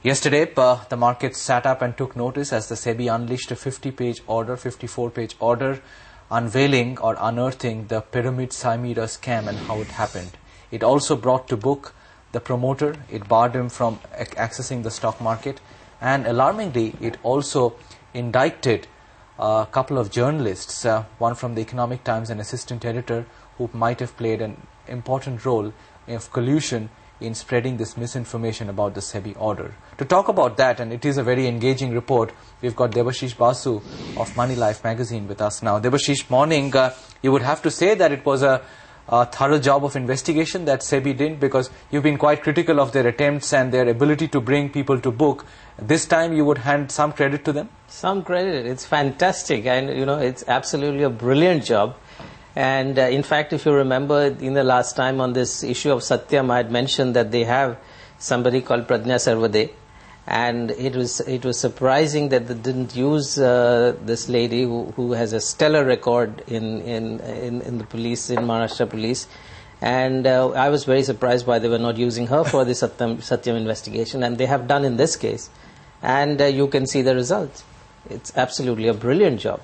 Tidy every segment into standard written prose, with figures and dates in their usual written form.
Yesterday, the market sat up and took notice as the SEBI unleashed a 54-page order unveiling or unearthing the pyramid Saimira scam and how it happened. It also brought to book the promoter. It barred him from accessing the stock market. And alarmingly, it also indicted a couple of journalists, one from the Economic Times, an assistant editor, who might have played an important role of collusion in spreading this misinformation about the SEBI order. To talk about that, and it is a very engaging report, we've got Debashis Basu of Moneylife magazine with us now. Debashis, morning. You would have to say that it was a thorough job of investigation that SEBI did, because you've been quite critical of their attempts and their ability to bring people to book. This time you would hand some credit to them? Some credit. It's fantastic, and it's absolutely a brilliant job. And in fact, if you remember, in the last time on this issue of Satyam, I had mentioned that they have somebody called Pradnya Sarvade, and it was surprising that they didn't use this lady who has a stellar record in the police, in Maharashtra police. And I was very surprised why they were not using her for the Satyam investigation, and they have done in this case. And you can see the results. It's absolutely a brilliant job.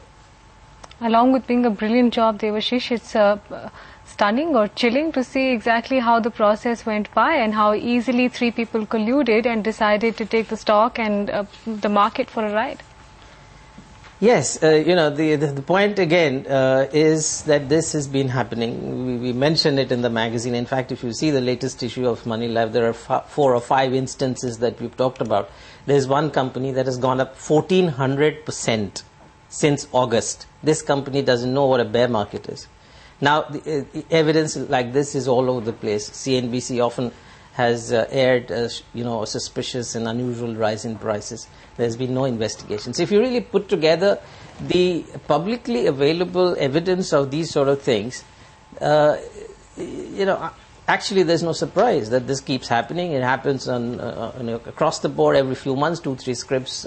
Along with being a brilliant job, Debashis, it's stunning or chilling to see exactly how the process went by and how easily three people colluded and decided to take the stock and the market for a ride. Yes, the point again is that this has been happening. We mentioned it in the magazine. In fact, if you see the latest issue of Moneylife, there are 4 or 5 instances that we've talked about. There's one company that has gone up 1,400% since August. This company doesn't know what a bear market is. Now, the evidence like this is all over the place. CNBC often has aired, a suspicious and unusual rise in prices. There's been no investigations. If you really put together the publicly available evidence of these sort of things, actually there's no surprise that this keeps happening. It happens across the board every few months, 2-3 scripts.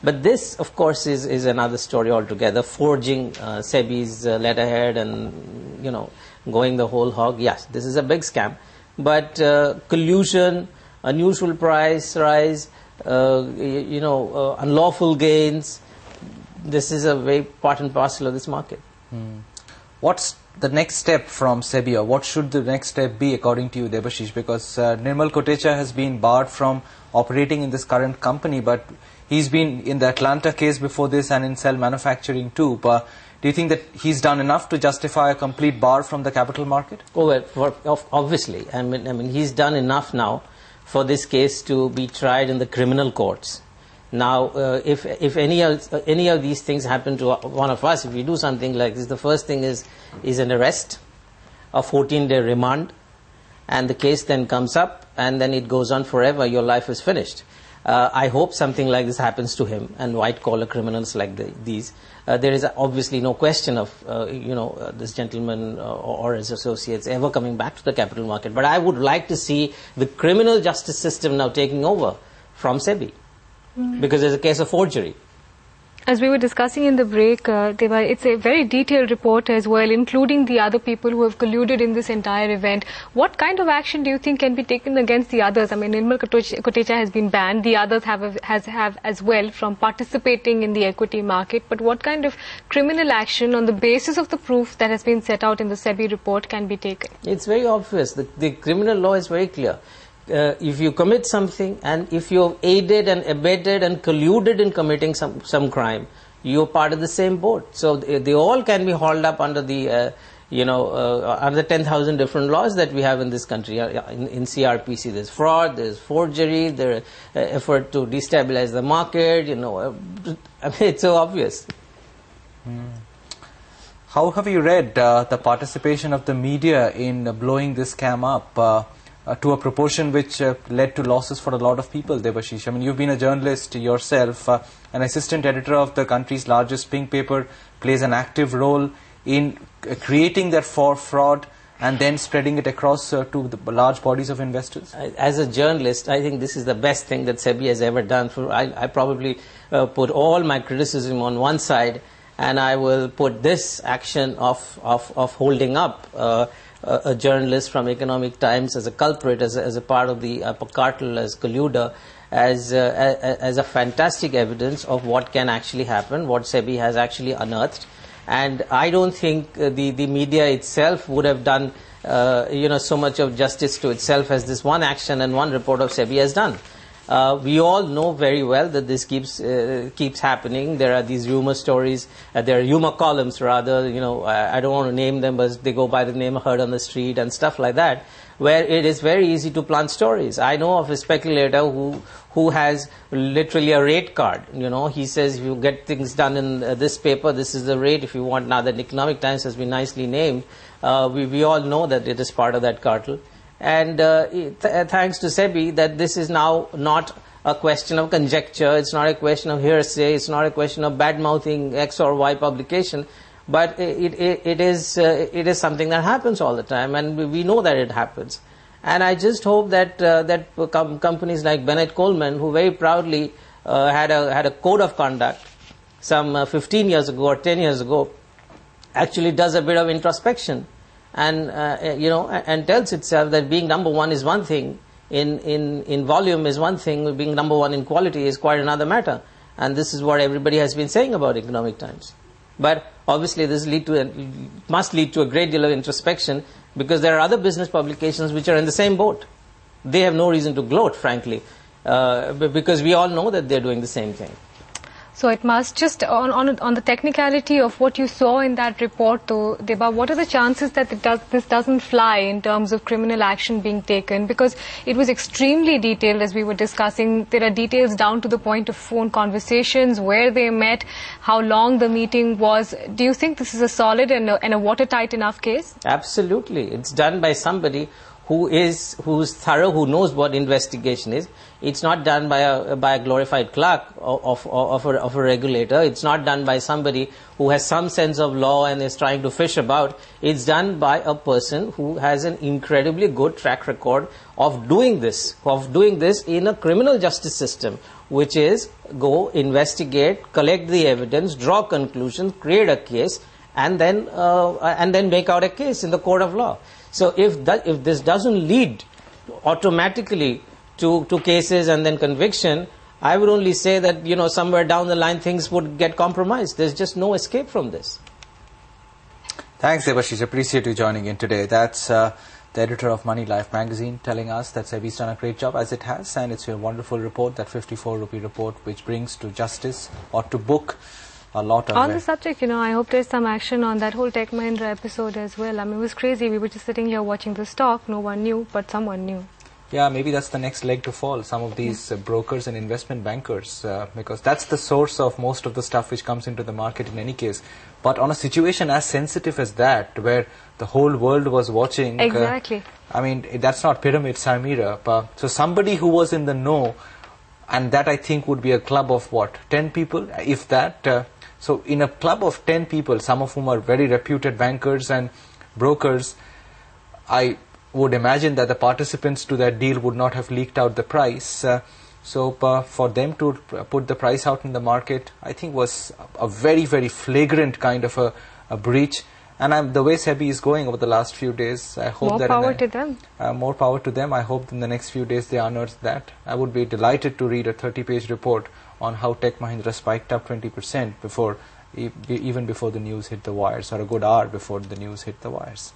But this, of course, is another story altogether. Forging SEBI's letterhead and, going the whole hog. Yes, this is a big scam. But collusion, unusual price rise, unlawful gains, this is a very part and parcel of this market. What's the next step from SEBI, or what should the next step be according to you, Debashis? Because Nirmal Kotecha has been barred from operating in this current company, but he's been in the Atlanta case before this and in cell manufacturing too. But do you think that he's done enough to justify a complete bar from the capital market? Oh, well, obviously. I mean, he's done enough now for this case to be tried in the criminal courts. Now, if any of these things happen to one of us, if we do something like this, the first thing is an arrest, a 14-day remand, and the case then comes up, and then it goes on forever. Your life is finished. I hope something like this happens to him and white-collar criminals like these. There is obviously no question of this gentleman or his associates ever coming back to the capital market. But I would like to see the criminal justice system now taking over from SEBI. Because there's a case of forgery. As we were discussing in the break, Deva, it's a very detailed report as well, including the other people who have colluded in this entire event. What kind of action do you think can be taken against the others? I mean, Nirmal Kotecha has been banned. The others have as well from participating in the equity market. But what kind of criminal action on the basis of the proof that has been set out in the SEBI report can be taken? It's very obvious. The criminal law is very clear. If you commit something, and if you have aided and abetted and colluded in committing some crime, you're part of the same boat. So they all can be hauled up under the under 10,000 different laws that we have in this country. In CRPC, there's fraud, there's forgery, there's effort to destabilize the market. I mean, it's so obvious. How have you read the participation of the media in blowing this scam up? To a proportion which led to losses for a lot of people, Debashis. I mean, you've been a journalist yourself. An assistant editor of the country's largest pink paper plays an active role in creating that fraud and then spreading it across to the large bodies of investors. As a journalist, I think this is the best thing that SEBI has ever done. I probably put all my criticism on one side, and I will put this action of holding up a journalist from Economic Times as a culprit, as a part of the cartel, as colluder, as a fantastic evidence of what can actually happen, what SEBI has actually unearthed. And I don't think the media itself would have done so much of justice to itself as this one action and one report of SEBI has done. We all know very well that this keeps happening. There are these rumor stories, there are rumor columns rather, I don't want to name them, but they go by the name heard on the street and stuff like that, where it is very easy to plant stories. I know of a speculator who has literally a rate card. He says if you get things done in this paper, this is the rate. If you want, now that Economic Times has been nicely named, we all know that it is part of that cartel. And thanks to SEBI, that this is now not a question of conjecture, it's not a question of hearsay, it's not a question of bad-mouthing X or Y publication, but it is something that happens all the time, and we know that it happens. And I just hope that companies like Bennett Coleman, who very proudly had a code of conduct some 15 years ago or 10 years ago, actually does a bit of introspection. And and tells itself that being number one is one thing, in volume is one thing, being number one in quality is quite another matter. And this is what everybody has been saying about Economic Times. But obviously this must lead to a great deal of introspection, because there are other business publications which are in the same boat. They have no reason to gloat, frankly, because we all know that they're doing the same thing. So it must, just on the technicality of what you saw in that report though, Deba, what are the chances that this doesn't fly in terms of criminal action being taken? Because it was extremely detailed, as we were discussing. There are details down to the point of phone conversations, where they met, how long the meeting was. Do you think this is a solid and a watertight enough case? Absolutely. It's done by somebody who's thorough, who knows what investigation is. It's not done by a glorified clerk of a regulator. It's not done by somebody who has some sense of law and is trying to fish about. It's done by a person who has an incredibly good track record of doing this in a criminal justice system, which is go investigate, collect the evidence, draw conclusions, create a case, and then make out a case in the court of law. So if this doesn't lead automatically to cases and then conviction, I would only say that somewhere down the line things would get compromised. There's just no escape from this. Thanks, Debashis. Appreciate you joining in today. That's the editor of Moneylife magazine telling us that SEBI's done a great job, as it has, and it's a wonderful report, that 54 rupee report, which brings to justice or to book a lot of... On the subject, I hope there's some action on that whole Tech Mahindra episode as well. I mean, it was crazy. We were just sitting here watching the stock. No one knew, but someone knew. Yeah, maybe that's the next leg to fall, some of these brokers and investment bankers, because that's the source of most of the stuff which comes into the market in any case. But on a situation as sensitive as that, where the whole world was watching... Exactly. That's not Pyramid Saimira. So somebody who was in the know, and that I think would be a club of what, 10 people, if that... So in a club of 10 people, some of whom are very reputed bankers and brokers, I would imagine that the participants to that deal would not have leaked out the price. So for them to put the price out in the market, I think was a very, very flagrant kind of a breach. And the way SEBI is going over the last few days, I hope that... More power to them. More power to them. I hope in the next few days they unearth that. I would be delighted to read a 30-page report on how Tech Mahindra spiked up 20% even before the news hit the wires, or a good hour before the news hit the wires.